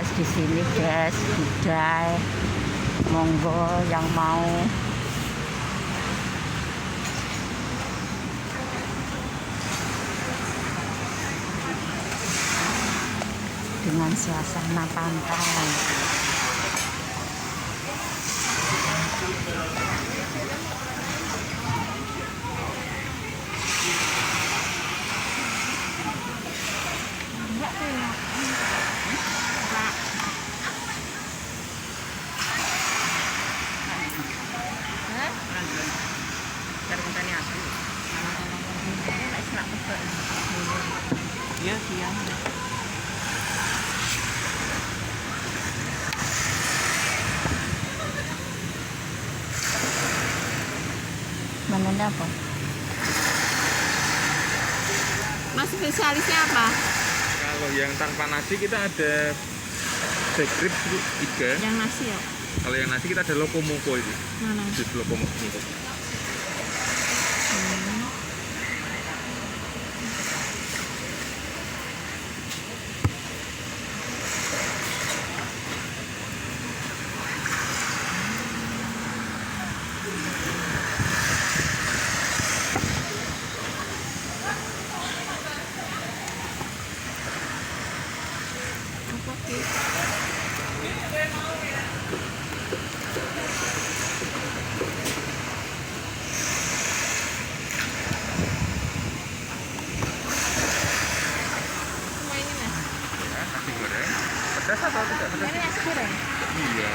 guys, di sini guys, Bidai. Monggo yang mau dengan suasana pantai. Iya siang. Mana apa? Mas spesialisnya apa? Kalau yang tanpa nasi kita ada sekrip iga. Yang nasi ya? Kalau yang nasi kita ada lokomoko itu. Mana? Jus lokomoko. Semua ini mas? Ya, nasi goreng. Pedas atau tidak pedas? Ini nasi goreng? Iya.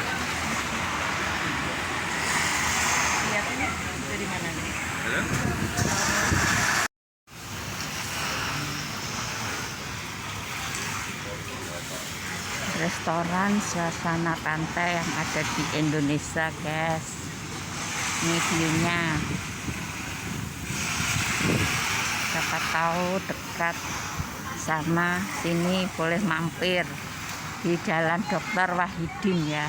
Lihat ini dari mana nih? Halo? Restoran suasana pantai yang ada di Indonesia guys. Ini view-nya. Siapa tahu dekat sama sini boleh mampir di Jalan Dr. Wahidin ya.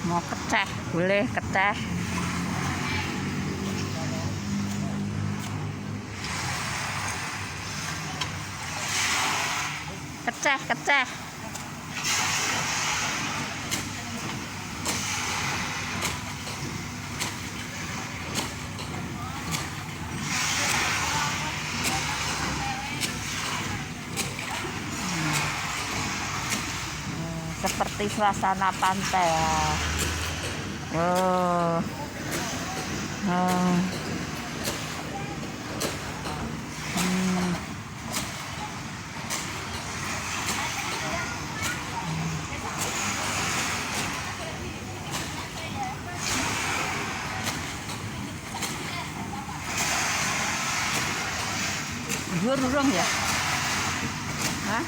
Mau keceh, boleh keceh. Keceh, keceh. Seperti suasana pantai ya. Oh. Oh. Burung ya? Hah?